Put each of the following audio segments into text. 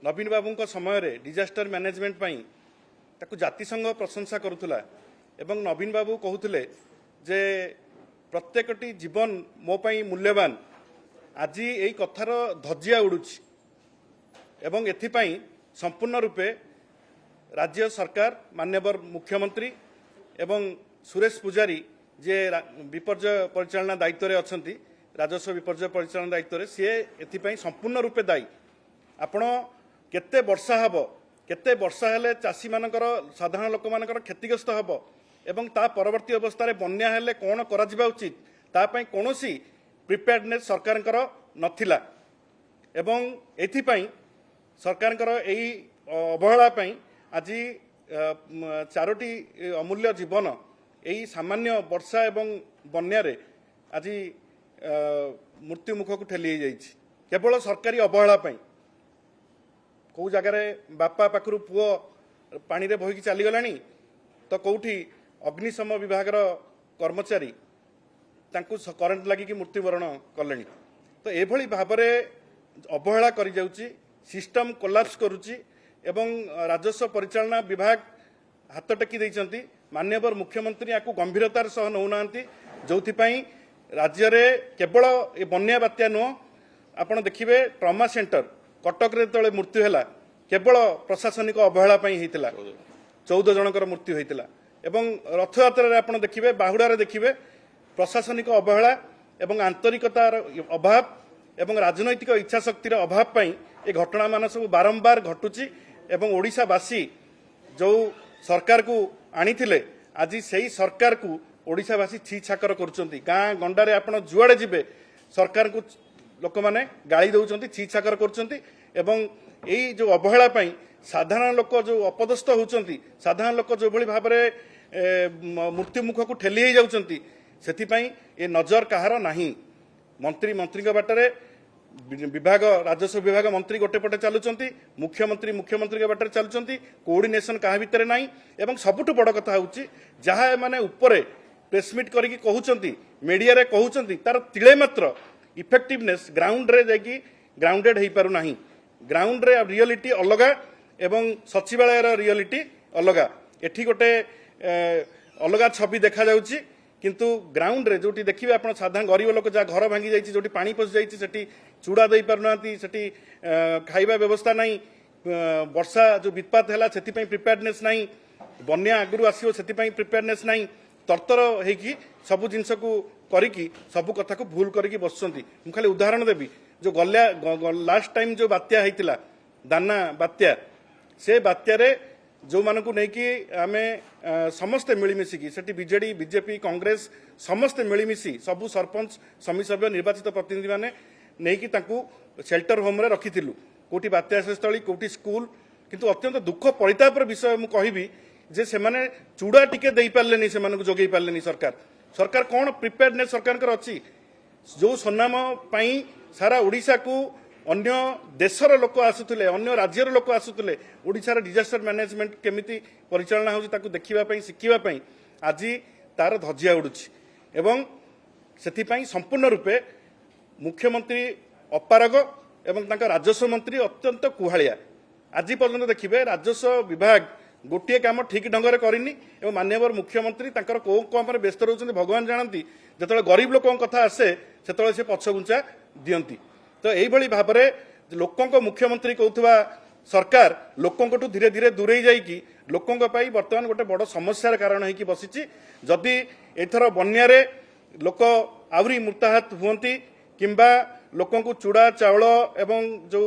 नवीन बाबू समय disaster management पाई ताकू जातिसंघ प्रशंसा करुला एवं नवीन बाबू कहते जे प्रत्येकटी जीवन मो पाई मूल्यवान आज यही कथार धज्जिया उड़ुछि एवं एथिपाई संपूर्ण रूपे राज्य सरकार माननीय मुख्यमंत्री एवं सुरेश पूजारी जे विपर्यय परिचालना दायित्व रे अछंती राजस्व विपर्यय परिचालना दायित्व रे सी एथिपाई संपूर्ण रूपे दायी आपण केते वर्षा हब केते वर्षा हेले चाषी मानकर साधारण लोक मानकर क्षतिग्रस्त हब एवं ता परवर्ती अवस्था रे बन्या हेले कोन करा जिबा उचित ता पई कोनोसी प्रिपेयर्डनेस सरकारकर नथिला एवं एथिपाई सरकारकर एही अवहेला पई आज चारोटी अमूल्य जीवन एही सामान्य वर्षा एवं बन्या रे आज मृत्यु मुख को ठेली जाइछि केवल सरकारी अवहेला पई कौ जगार बापा पाखु पुओ पानी रे बहिकी चलीगलानी तो कौटी अग्निशम विभाग कर्मचारी तांकु करेन्ट लगिकी मृत्युवरण कले तो एभली भाव अवहेला करि जाउची सिस्टम कोलाप्स करुची एवं राजस्व परिचालना विभाग हाथ टेकी देइचंती माननीय मुख्यमंत्री या गंभीरतार सह नौनांती जोथिपाई राज्य रे केवल ए बन्या बात्या नुह आपण देखिबे ट्रमा सेंटर कटक रे तळे मृत्यु हैला केवल प्रशासनिक अवहेला पई हेतिला 14 जनकर मृत्यु हेतिला एवं रथयात्रा रे आपण देखिबे बाहुडा रे देखिबे प्रशासनिक अवहेला एवं आंतरिकतार अभाव एवं राजनैतिक इच्छा शक्तिर अभाव पई ए घटना मान सब बारंबार घटुची एवं ओडिशावासी जो सरकार को आनिथिले आज सही सरकार को ओडिशावासी छी छाकर करुचंती गाँ गंडारे आपण जुआड़े जिबे सरकार को लोक माने गाली दउचंती छी छाकर करुचंती एवं एई जो अवहेला पई साधारण लोक जो अपदस्थ होचंती साधारण लोक जो भली भाबरे मृत्यु मुख को ठेली हे जाउचंती सेति पई ए नजर कहार नाही मंत्री बाटरे विभाग राजस्व विभाग मंत्री गोटे पटे चलुचंती मुख्यमंत्री के बाटरे चलुचंती कोऑर्डिनेशन कहा भितर नाही एवं सबुठ बड़ कथा होउची जहा माने ऊपरे प्रेसमिट करिकी कहउचंती मीडिया रे कहउचंती तार तिळे मात्र इफेक्टिवनेस ग्राउंड रे जाकी ग्राउंडेड हेई पारु नाही ग्राउंड रे रियलिटी अलगा एवं सचिवालय रो रियलिटी अलगा एठी गोटे अलगा छवि देखा जाउची किंतु ग्राउंड रे जोटी देखिबे आपण साधारण गरीब लोक जा घर भांगी जाइछि जोटी पानी पस जाइछि सेठी चूड़ा देई पारनाती सेठी खाइबा व्यवस्था नाही वर्षा जो वित्पात हैला सेति पई प्रिपेयर्डनेस नाही बन्या आगुरु आसीओ सेति पई प्रिपेयर्डनेस नाही तरतर हेकी सब जिनस को करिकी सब कथा को भूल करिकी बसचंती मु खाली उदाहरण देबी जो गल्या लास्ट टाइम जो बात्या हैतिला दाना बात्या से बात्या रे जो मानकु नेकी आमे समस्त मिलीमिशिकी सेठी बीजेडी बीजेपी कांग्रेस समस्त मिलीमिशी सबु सरपंच समिति सभ्य निर्वाचित प्रतिनिधि माने नेकी तांकु शेल्टर होम रे रखिथिलु कोटी बात्या स्थली कोटी स्कूल किंतु अत्यंत दुख परितापर विषय मु कहिबी जे से माने चूड़ा टिके देई पारलेनी से मानकु जोगेई पारलेनी सरकार कोन प्रिपेयर्डनेस सरकार कर अछि जो सन्नाम पई सारा ओडिसा को अन्य देशर लोक आसुतले अन्य राज्यर लोक आसुतले ओडिसार डिजास्टर मैनेजमेंट केमिति परिचालना होउची ताकू देखिबा पई सिखिबा पई आज तार धज्जिया उडुची एवं सेथि पई संपूर्ण रूपे मुख्यमंत्री अपारग एवं तांका राजस्व मंत्री अत्यंत कुहालिया आज पर्यंत देखिबे राजस्व विभाग गोटे काम ठीक ढंग से करनी एवं माननीय मुख्यमंत्री तांकर को काम व्यस्त रहउछन्ती भगवान जानती जतले गरीब लोकन कथा आसे सेतले से पछगुंचा दियंती तो एई भली भाबरे लोकन को मुख्यमंत्री कहउथबा सरकार लोकन को धीरे धीरे दूरे जाईकी लोकन को पाई वर्तमान गोटे बड़ समस्यार कारण है कि बसिची जदि एथर बन्या रे लोक आवरी मृताहत हुअंती किंबा लोकन को चूड़ा चावल एवं जो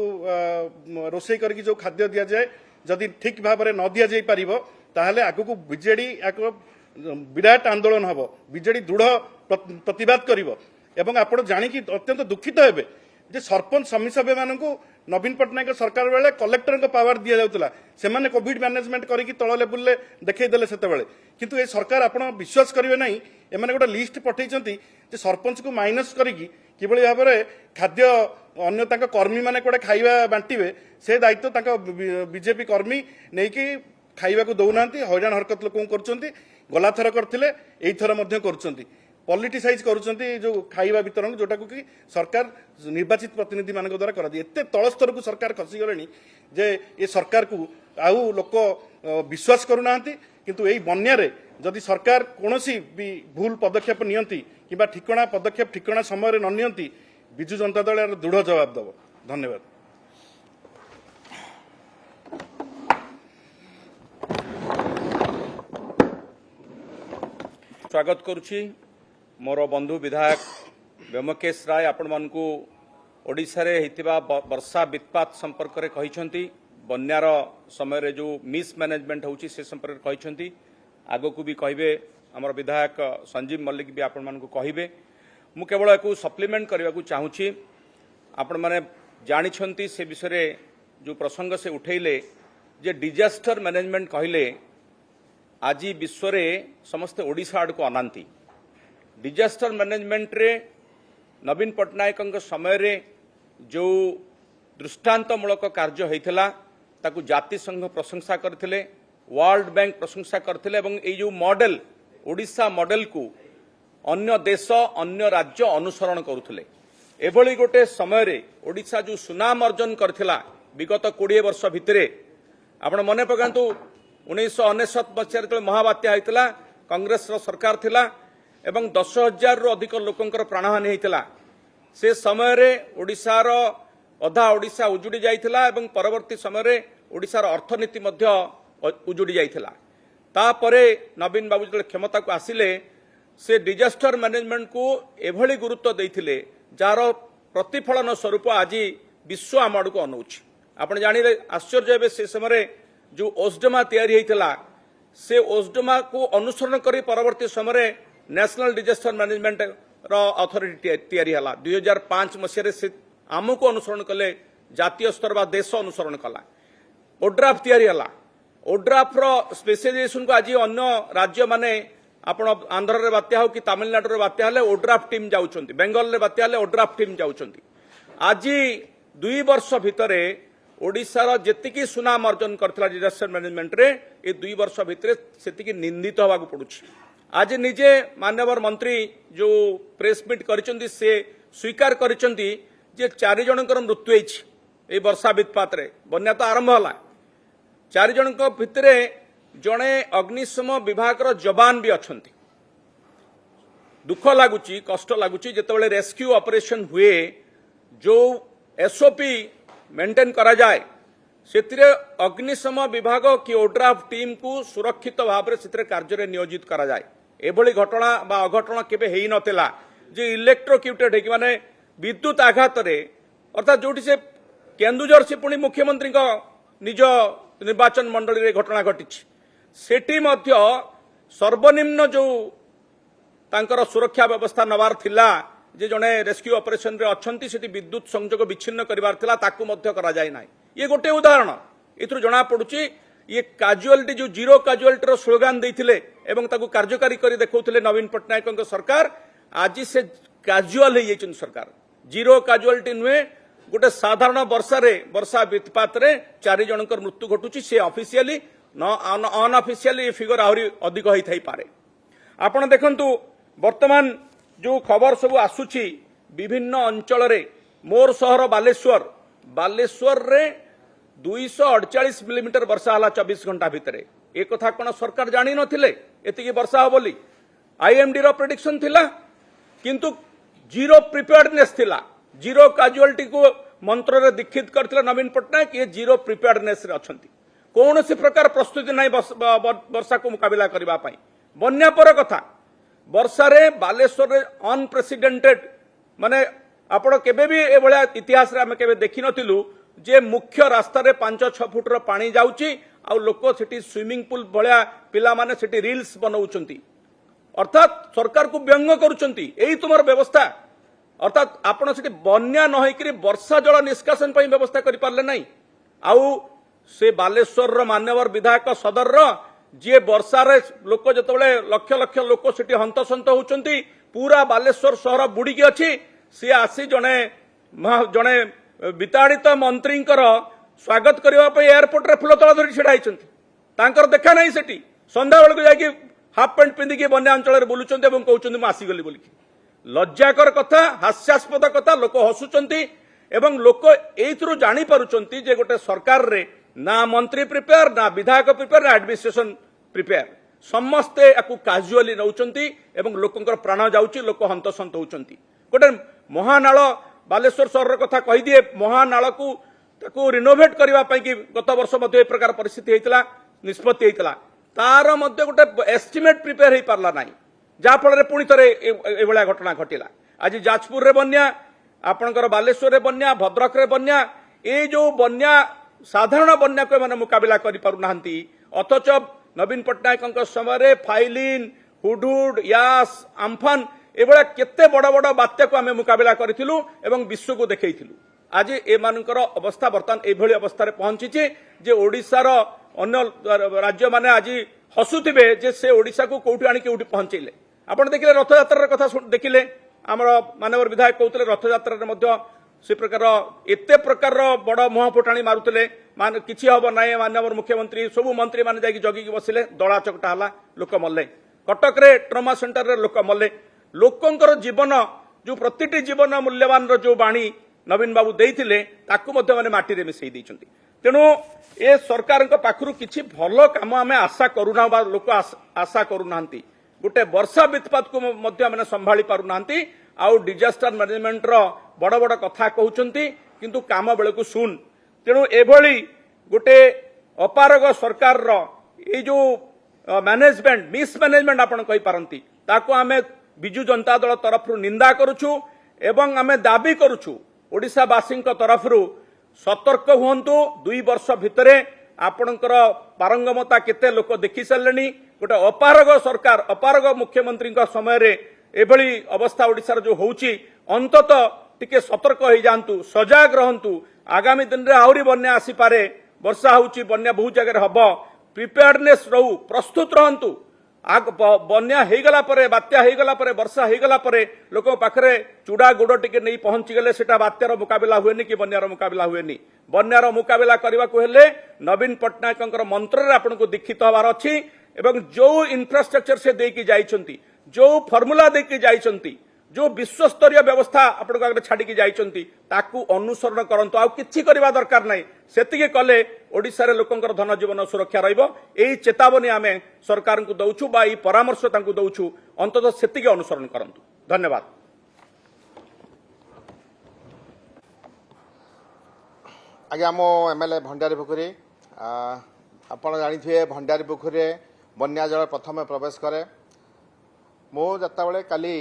रोषे करके जो खाद्य दिया जाए जदि ठीक भाव में न दि जाई पारिबो ताहले आगु को बीजेडी एक विराट आंदोलन हबो बीजेडी दृढ़ प्रतिवाद करिवो एवं आपण जानि कि अत्यंत दुखित हेबे जे सरपंच समिति सभ्य मानकु नवीन पटनायक सरकार बेले कलेक्टर को पावर दिया जाउतला से माने कोविड मैनेजमेंट करिकि तळ लेवल ले देखै देले सेते बेले किंतु ए सरकार आपण विश्वास करिवे नाही ए माने गोटे लिस्ट पठैचंती जे सरपंच को माइनस करिकि किबळी भाव में खाद्य अन्य तांका कर्मी माने कोडे खाइबा बांटीबे से दायित्व तांका बीजेपी कर्मी नेकी खाइबा को दउनांती हैरान हरकत लोक करचंती गला थर करथिले एई थर मध्ये करचंती पॉलिटिसाइज करुछंती जो खाइबा वितरण जोटा को कि सरकार निर्वाचित प्रतिनिधि मानक द्वारा करा दी एते तल स्तर को सरकार खसी गलेनी जे ये सरकार को आउ लोक विश्वास करूनांती किंतु एई बन्यारे जदि सरकार कोनोसी भी भूल पदक्षेप नियंती किबा ठिकणा पदक्षेप ठिकणा समय रे न नियंती बिजु जनता दल यार दृढ़ जवाब दबो। धन्यवाद। स्वागत करुछि मोर बंधु विधायक व्योमकेश राय आपण मानकु ओडिशा रे हेतिबा वर्षा वित्पात संपर्क रे कहिसंती बन्यार समय रे जो मिस मैनेजमेंट होउछि से संपर्क कहिसंती आगो को भी कहिबे हमर विधायक संजीव मल्लिक भी आपण मानकु कहिबे मु केवल एको सप्लीमेंट करबा को चाहूछि आपण माने जानि छंती से विषय रे जो प्रसंग से उठैले जे डिजास्टर मैनेजमेंट कहिले आज विश्व रे समस्त ओडिशा आड़ को अनांती डिजास्टर मैनेजमेंट रे नवीन पट्टनायक समय रे जो दृष्टांतमूलक कार्य होइथिला ताकू जाति संघ प्रशंसा करथिले वर्ल्ड बैंक प्रशंसा करथिले एवं ए जो मॉडल ओडिशा मॉडल को अन्य देश अन्य राज्य अनुसरण करुथिले एभली गोटे समय रे ओडिशा जो सुनाम अर्जन करथिला विगत 20 वर्ष भितरे आपण मने पकांतु 1999 मसीह जो महाबात्या होता कांग्रेस सरकार थिला एवं 10,000 रु अधिक लोकंकर प्राणहानि होता से समय रे ओडिशार अधा ओडिशा उजुड़ी जाइथिला एवं परवर्ती समय रे ओडिशार अर्थनीति मध्य उजुड़ी जाइथिला तापरे नवीन बाबू जो क्षमता को आसिले से डिजास्टर मैनेजमेंट को एभली गुरुत्व देइथिले जार प्रतिफलन स्वरूप आज विश्व आम आड़ को अनौछि आपण जानिले आश्चर्य हेबे से समय जो ओसडमा तैयारी होइथिला से ओसडमा को अनुसरण करी परवर्ती समय नेशनल डिजास्टर मैनेजमेंट रो अथॉरिटी तैयारी हला 2005 मसीह से आम को अनुसरण कले जातीय स्तर बा देश अनुसरण कला ओड्राफ तैयारी हला ओड्राफ रो स्पेशलाइजेशन को आज अन्य राज्य माने आपण आंध्र रे बात्या हो कि तमिलनाडु रे बात्या हले ओड्राफ टीम जाउछंती बेंगल रे बात्या हले ओड्राफ टीम जाउछंती आज 2 वर्ष भितरे ओडिशार जेतिकी सुनाम अर्जन करथिला डिजास्टर मैनेजमेंट रे ए 2 वर्ष भितरे सेतिकी निंदित होबाक पडुछि आज निजे माननीय मंत्री जो प्रेस मीट करिसंती से स्वीकार करिसंती जे 4 जनकर मृत्यु होइछि ए वर्षा वित्पात रे बन्या तो आरंभ होला 4 जनक भितरे जणे अग्निशम विभाग रो जवान भी अछंती दुख लागुची कष्ट लागुची जेतेबेले रेस्क्यू ऑपरेशन हुए जो एसओपी मेंटेन करा जाए सेतिरे अग्निशम विभाग कि ओड्राफ टीम को सुरक्षित भाव से कार्य रे नियोजित करा जाए एभली घटना बा अघटना केबे हेई नथिला जे इलेक्ट्रोक्यूटेड है कि माने विद्युत आघात रे अर्थात जोटी से केन्दुझर से पुणी मुख्यमंत्री निज निर्वाचन मंडली रे घटना घटिछि सेठी मध्य सर्वनिम्न जो तांकर सुरक्षा व्यवस्था नवार थिला जे जने रेस्क्यू ऑपरेशन रे अछंती सेठी विद्युत संयोग विच्छिन्न करिवार थिला ताकू मध्य करा जाय नाही ये गोटे उदाहरण एथु जणा पडुची ये काजुअलिटी जो जीरो काजुअलिटी रो स्लोगान देथिले एवं ताकू कार्यकारी करी देखौथिले नवीन पट्टनायक सरकार आज से काजुअल हे येचन सरकार जीरो काजुअलिटी नुए गोटे साधारण वर्षा वित्पात रे 4 जनकर मृत्यु घटुची से ऑफिशियली अनऑफिशियली फिगर आहुरी अधिक होई थाई पारे आपण देखंतु वर्तमान जो खबर सब आसुची विभिन्न अंचल रे मोर शहर बालेश्वर रे 248 मिलीमीटर वर्षा हला 24 घंटा भितरे ए कथा कोन सरकार जानि नथिले एतिकी वर्षा हो बोली आईएमडी रो प्रेडिक्शन थिला किंतु जीरो प्रिपेयर्डनेस थिला जीरो काजुअलिटी को मंत्र रे दीक्षित करथिला नवीन पट्टनायक ये जीरो प्रिपेयर्डनेस रे अछंती कौन सी प्रकार प्रस्तुति नहीं वर्षा को मुकाबला करबा पई बन्या पर कथा वर्षा रे बालेश्वर रे अनप्रेसिडेंटेड माने आपण केबे भी ए भलिया इतिहास रे हम केबे देखि नथिलु जे मुख्य रास्ता रे 5-6 फुट रो पानी जाउची आ लोक सेठी स्विमिंग पूल भलिया पिला माने सेठी रील्स बनाउचंती अर्थात सरकार को व्यंग करूचंती एई तुमर व्यवस्था अर्थात आपण सेठी बन्या न होई करी वर्षा जल निष्कासन पई व्यवस्था करि पारले नाही आउ से बालेश्वर रो मान्यवर विधायक सदर रो जे वर्षा रे लोक जतबेले लक्ष लक्ष लोक सेठी हंतसंत होउचंती पूरा बालेश्वर शहर बुडीकी अछि से आसी जणे विताड़ित मंत्रींकर स्वागत करबा पे एयरपोर्ट रे फुल तोड़ा धरी छिड़ा हिचंती तांकर देखा नाही सेठी संध्या बेल को जाकी हाफ पैंट पिंधिकी बन्या अंचल बुलुंट और कहते मुझे आसीगली बोलिकी लज्जाकर कथा हास्यास्पद कथा लोक हसुचंती एवं लोक एइथरु जानि पारुचंती जे गोटे सरकार रे ना मंत्री प्रिपेयर ना विधायक प्रिपेयर ना एडमिनिस्ट्रेशन प्रिपेयर समस्ते याकू काजुअली नौचंती एवं लोकंकर प्राण जाउची लोक हंतसंत होउचंती गोटे महानाळ बालेश्वर सहर कथा कहि दिए महानाळ को ताकू रिनोवेट करबा पई कि गत वर्ष मध्ये ए प्रकार परिस्थिति हेतला निष्पत्ति हेतला तार मध्ये गोटे एस्टिमेट प्रिपेयर हे पारला नाही जाफल पुणी थे एभलिया घटना घटला आज जाजपुर रे बन्या आपणकर बालेश्वर रे बन्या भद्रक रे बन्या ए जो बन्या साधारण बन्या को माने मुकाबला करि पारु नाहंती अथच नवीन पट्टनायक समय फाइलिन हुडहुड यास आम्फान एभलिया केते बड़ बड़ बात्या को आमे मुकाबला करिथिलु एवं विश्व को देखैथिलु आज ए मानकर अवस्था बर्तमान एभली अवस्था रे पहुंचीचे जे ओडिसा रो अन्य राज्य माने आज हसुथिबे जे से ओडिसा को कोठी आनी कोठी पहुंचैले आपण देखिले रथयात्रा कथा देखिले आमर मानवर विधायक कहते रथयात्रा से प्रकार एते प्रकार बड़ मुह फुटाणी मारुले मान किसी हम ना मानवर मुख्यमंत्री सबू मंत्री मैंने जाकि जगिकी बसिले दला चकटा है लोक मल्ले कटक रे ट्रमा सेंटर रे लोक मल्ले लोकंकर जीवन जो प्रतिटी जीवन मूल्यवान जो बाणी नवीन बाबू देइथिले ताकू मध्य माने माटी रे मिसई दैछंती तेणु ए सरकार पाखरु किछि भल काम आमे आशा करूना बा लोक आशा करूनांती गोटे वर्षा वित्पात को मध्य माने संभाली पारुनांती आउ डिजास्टर मैनेजमेंट रो बड़ बड़ कथा कहउचंती किंतु काम बेले को सुन तेणु एभली गोटे अपारग सरकार रो ए जो मैनेजमेंट मिसमैनेजमेंट आपण कहि पारंती ताको आमे बिजु जनता दल तरफ निंदा करूछु एवं आमे दाबी करूछु ओडिसा वासी तरफ सतर्क हुंतु 2 वर्ष भितरे आपणकर पारंगमता केते लोक देखि सारलेनी गोटे अपारग सरकार अपारग मुख्यमंत्री समय रे एभली अवस्था ओडिसा जो होउची अंतत टिके सतर्क हो जातु सजाग रहंतु आगामी दिन रे आउरी बन्या आसी पारे वर्षा होउची बन्या बहुत जगह हब प्रिपेयर्डनेस रहू प्रस्तुत रहंतु आग बन्या हेगला परे बात्या हेगला परे वर्षा हेगला परे लोक पाखरे चूड़ा गुड़ टिके नहीं पहुंची गले सेटा बात्यार मुकाबला हुएनी कि बन्यार मुकाबला हुएनी बन्यार मुकाबला करबा को हेले नवीन पट्टनायकंकर मंत्र रे आपनको दीक्षित हबार अछि एवं जो इंफ्रास्ट्रक्चर से देकी जाइछंती जो फॉर्मूला देकी जाइछंती जो विश्वस्तरीय व्यवस्था आपनको आगे छाड़ी जाइछंती ताकू अनुसरण करंतु आ किछि करबा दरकार नै सेतिके कले ओडिसा रे लोकंकर धन जीवन सुरक्षा रहइबो एई चेतावनी आमे सरकार को दउछु बा ई परामर्श तांकू दउछु अंततः सेतिके अनुसरण करंतु धन्यवाद आज्ञा मो एमएलए भंडारी पोखरी आपण जानिथिए भंडारी पोखरी बन्या जल प्रथम प्रवेश करे मो जत्ता बेले काली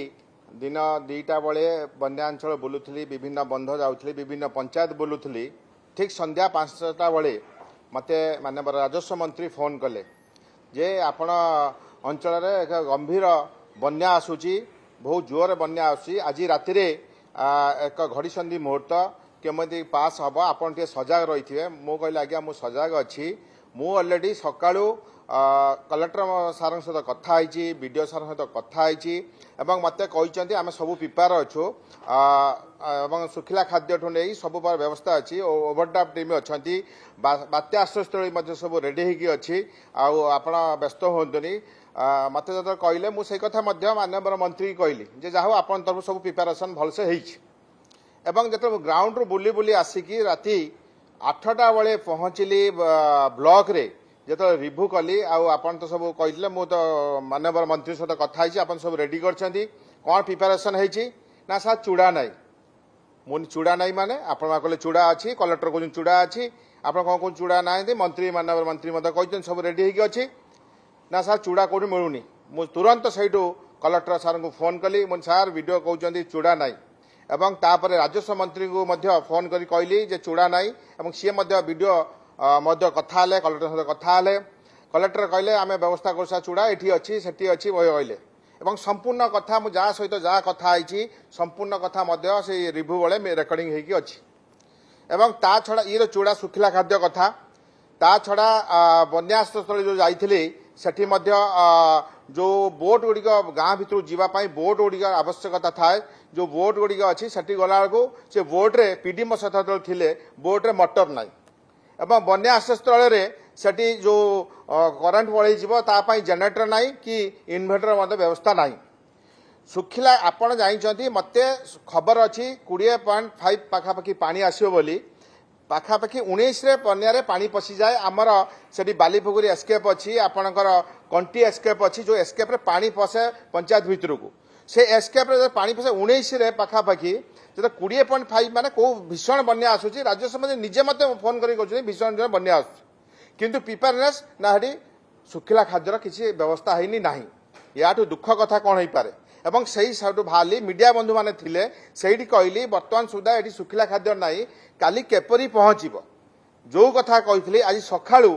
दिन 2टा बेले बन्यांचल बुलुथली विभिन्न बंध जाउथली विभिन्न पंचायत बुलुथली ठीक संध्या 5टा बेले मते माननीय राजस्व मंत्री फोन कले जे आपण अंचल रे एक गंभीर बन्या आसुची बहुत जोर बन्या आसुची आज राति रे एक घड़ी संधि मुहूर्त केमती पास हम आपन टे सजग रही थे मो कहले आज्ञा मु सजग अच्छी मु ऑलरेडी सकाळू कलेक्टर सार सहित कथा होइछि वीडियो सार सहित कथा होइछि एवं मते कहिसंती आमे सब प्रिपेयर अछु एवं सुखिला खाद्य ठु नै सब पर व्यवस्था अछि ओवरड्राफ्ट टीम अछंती बात्या आश्रयस्थली मध्ये सब रेडी हेकी अछि आ आपण व्यस्त होंतनी मते जत कहले मु से कथा मध्ये माननीय मंत्री कहली जे जाहो आपण तरफ सब प्रिपरेशन भलसे हेइछि एवं जत ग्राउंड रो बुली बुली आसिकी राति 8टा बेले पहुंचली ब्लॉक रे जत रिव्यू कली आपन तो सब कहले मु तो माननीय मंत्री सहित कथा होइछि आपन सब रेडी करछंती कोन प्रिपरेशन हेइछि ना सा चूड़ा नाही मुन चूड़ा नाही माने आपन कहले चूड़ा अछि कलेक्टर को चूड़ा अछि आपन कोन चूड़ा नाही मंत्री माननीय मंत्री मते कहछन सब रेडी हेकी अछि ना सा चूड़ा कोठी मिलुनी मु तुरंत सैठू कलेक्टर सार को फोन कली मुन सार वीडियो कहउचंती चूड़ा नाही एवं तापर राजस्व मंत्री को मध्य फोन करी कहली जे चूड़ा नाही एवं सी मध्य वीडियो मध्य कथा हले कलेक्टर सहित कथा हले कलेक्टर कहले आमे व्यवस्था करसा चूड़ा एठी अछि सेठी अछि वही कहले एवं संपूर्ण कथा मु जा सहित जा कथा आइछि संपूर्ण कथा मध्य से रिव्यू बेले रेकर्डिंग हेकी अछि एवं ता छडा ई चूड़ा सुखिला खाद्य कथा ता छडा बन्यास्थल जो जाइथिली सेठी मध्य जो बोट गुड़िक गाँ भितर जीवाई बोट गुड़िक आवश्यकता थाए जो बोट गुड़िक अच्छी से गला बेलू से बोट्रे पीडी सहित थे बोट्रे मटर नाई एवं बन्या आश्रयस्थल ସେଠି ଯେଉଁ କରେଣ୍ଟ ପଳେଇଯିବ ତା ପାଇଁ ଜେନେରେଟର ନାହିଁ କି ଇନଭର୍ଟର ମଧ୍ୟ ବ୍ୟବସ୍ଥା ନାହିଁ। ଶୁଖିଲା ଆପଣ ଜାଣିଛନ୍ତି ମୋତେ ଖବର ଅଛି 20.5 ପାଖାପାଖି ପାଣି ଆସିବ ବୋଲି। ପାଖାପାଖି 19ରେ ବନ୍ୟାରେ ପାଣି ପଶିଯାଏ। ଆମର ସେଠି ବାଲିପୋଖରୀ ଏସ୍କେପ୍ ଅଛି, ଆପଣଙ୍କର କଣ୍ଟି ଏସ୍କେପ୍ ଅଛି, ଯେଉଁ ଏସ୍କେପ୍ରେ ପାଣି ପଶେ ପଞ୍ଚାୟତ ଭିତରକୁ। ସେ ଏସ୍କେପ୍ରେ ପାଣି ପଶେ 19ରେ ପାଖାପାଖି ଯେତେବେଳେ 20.5 ମାନେ କେଉଁ ଭୀଷଣ ବନ୍ୟା ଆସୁଛି। ରାଜ୍ୟ ସମିତି ନିଜେ ମୋତେ ଫୋନ୍ କରି କହୁଛନ୍ତି ଭୀଷଣ ବନ୍ୟା ଆସୁଛି, କିନ୍ତୁ ପ୍ରିପାରନେସ୍ ନା ସେଠି ଶୁଖିଲା ଖାଦ୍ୟର କିଛି ବ୍ୟବସ୍ଥା ହେଇନି ନାହିଁ। ୟାଠୁ ଦୁଃଖ କଥା କ'ଣ ହେଇପାରେ? ଏବଂ ସେହି ସବୁଠୁ ବାହାରିଲି ମିଡ଼ିଆ ବନ୍ଧୁମାନେ ଥିଲେ ସେଇଠି କହିଲି ବର୍ତ୍ତମାନ ସୁଦ୍ଧା ଏଠି ଶୁଖିଲା ଖାଦ୍ୟ ନାହିଁ, କାଲି କିପରି ପହଞ୍ଚିବ? ଯେଉଁ କଥା କହିଥିଲି ଆଜି ସକାଳୁ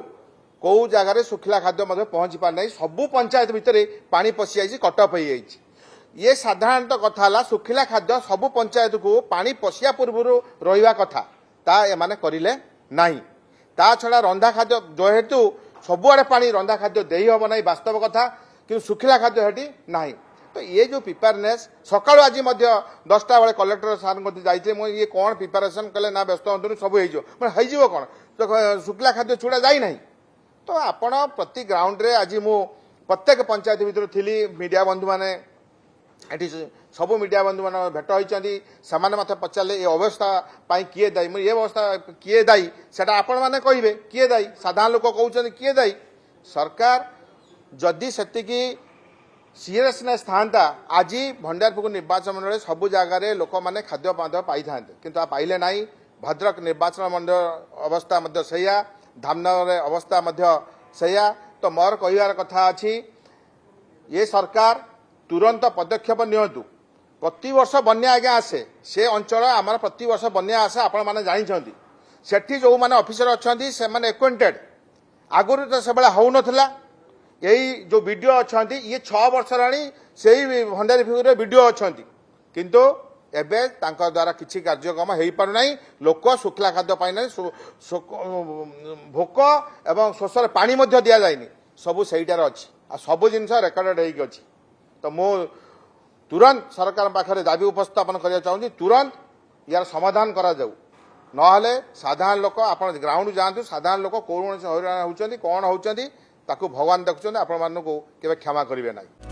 କେଉଁ ଜାଗାରେ ଶୁଖିଲା ଖାଦ୍ୟ ମଧ୍ୟ ପହଞ୍ଚି ପାରିନାହିଁ। ସବୁ ପଞ୍ଚାୟତ ଭିତରେ ପାଣି ପଶିଯାଇଛି, କଟଅଫ୍ ହେଇଯାଇଛି। ଇଏ ସାଧାରଣତଃ କଥା ହେଲା ଶୁଖିଲା ଖାଦ୍ୟ ସବୁ ପଞ୍ଚାୟତକୁ ପାଣି ପଶିବା ପୂର୍ବରୁ ରହିବା କଥା, ତା ଏମାନେ କରିଲେ ନାହିଁ। ତା ଛଡ଼ା ରନ୍ଧା ଖାଦ୍ୟ ଯେହେତୁ ସବୁଆଡ଼େ ପାଣି ରନ୍ଧା ଖାଦ୍ୟ ଦେଇ ହେବ ନାହିଁ ବାସ୍ତବ କଥା, କିନ୍ତୁ ଶୁଖିଲା ଖାଦ୍ୟ ସେଠି ନାହିଁ। ତ ଇଏ ଯେଉଁ ପ୍ରିପାରନେସ୍ ସକାଳୁ ଆଜି ମଧ୍ୟ 10ଟା ବେଳେ କଲେକ୍ଟର ସାର୍ଙ୍କ ଯାଇଥିଲେ। ମୁଁ ଇଏ କ'ଣ ପ୍ରିପାରେସନ୍ କଲେ ନା ବ୍ୟସ୍ତ ହୁଅନ୍ତୁନି ସବୁ ହେଇଯିବ, ମାନେ ହେଇଯିବ କ'ଣ? ତ ଶୁଖିଲା ଖାଦ୍ୟ ଛୁଡ଼ା ଯାଇନାହିଁ। ତ ଆପଣ ପ୍ରତି ଗ୍ରାଉଣ୍ଡରେ ଆଜି ମୁଁ ପ୍ରତ୍ୟେକ ପଞ୍ଚାୟତ ଭିତରେ ଥିଲି। ମିଡ଼ିଆ ବନ୍ଧୁମାନେ ଏଠି ସବୁ ମିଡ଼ିଆ ବନ୍ଧୁମାନେ ଭେଟ ହୋଇଛନ୍ତି। ସେମାନେ ମୋତେ ପଚାରିଲେ ଏ ଅବସ୍ଥା ପାଇଁ କିଏ ଦାୟୀ? ମୁଁ ଏ ଅବସ୍ଥା କିଏ ଦାୟୀ ସେଟା ଆପଣମାନେ କହିବେ। କିଏ ଦାୟୀ? ସାଧାରଣ ଲୋକ କହୁଛନ୍ତି କିଏ ଦାୟୀ? ସରକାର ଯଦି ସେତିକି ସିରିୟସନେସ୍ ଥାନ୍ତା ଆଜି ଭଣ୍ଡାରପୁର ନିର୍ବାଚନ ମଣ୍ଡଳୀ ସବୁ ଜାଗାରେ ଲୋକମାନେ ଖାଦ୍ୟ ପାଇଥାନ୍ତେ, କିନ୍ତୁ ପାଇଲେ ନାହିଁ। ଭଦ୍ରକ ନିର୍ବାଚନ ମଣ୍ଡଳ ଅବସ୍ଥା ମଧ୍ୟ ସେଇଆ, ଧାମନଗରରେ ଅବସ୍ଥା ମଧ୍ୟ ସେଇଆ। ତ ମୋର କହିବାର କଥା ଅଛି ଏ ସରକାର ତୁରନ୍ତ ପଦକ୍ଷେପ ନିଅନ୍ତୁ। ପ୍ରତିବର୍ଷ ବନ୍ୟା ଆଜ୍ଞା ଆସେ, ସେ ଅଞ୍ଚଳ ଆମର ପ୍ରତିବର୍ଷ ବନ୍ୟା ଆସେ, ଆପଣମାନେ ଜାଣିଛନ୍ତି। ସେଠି ଯେଉଁମାନେ ଅଫିସର ଅଛନ୍ତି ସେମାନେ ଏକ୍ୱେଣ୍ଟେଡ୍। ଆଗରୁ ତ ସେଭଳିଆ ହେଉନଥିଲା। ଏଇ ଯେଉଁ ବିଡ଼ିଓ ଅଛନ୍ତି ଇଏ 6 ବର୍ଷ ହେଲାଣି ସେଇ ଭଣ୍ଡାରୀପୁରରେ ବିଡ଼ିଓ ଅଛନ୍ତି, କିନ୍ତୁ ଏବେ ତାଙ୍କ ଦ୍ୱାରା କିଛି କାର୍ଯ୍ୟକ୍ରମ ହେଇପାରୁନାହିଁ। ଲୋକ ଶୁଖିଲା ଖାଦ୍ୟ ପାଇନାହିଁ, ଭୋକ ଏବଂ ଶୋଷରେ ପାଣି ମଧ୍ୟ ଦିଆଯାଇନି, ସବୁ ସେଇଟାରେ ଅଛି। ଆଉ ସବୁ ଜିନିଷ ରେକର୍ଡେଡ୍ ହେଇକି ଅଛି। ତ ମୁଁ ତୁରନ୍ତ ସରକାର ପାଖରେ ଦାବି ଉପସ୍ଥାପନ କରିବାକୁ ଚାହୁଁଛି, ତୁରନ୍ତ ୟାର ସମାଧାନ କରାଯାଉ। ନହେଲେ ସାଧାରଣ ଲୋକ, ଆପଣ ଗ୍ରାଉଣ୍ଡ ଯାଆନ୍ତୁ, ସାଧାରଣ ଲୋକ କୌଣସି ହଇରାଣ ହେଉଛନ୍ତି, କ'ଣ ହେଉଛନ୍ତି ତାକୁ ଭଗବାନ ଦେଖୁଛନ୍ତି, ଆପଣମାନଙ୍କୁ କେବେ କ୍ଷମା କରିବେ ନାହିଁ।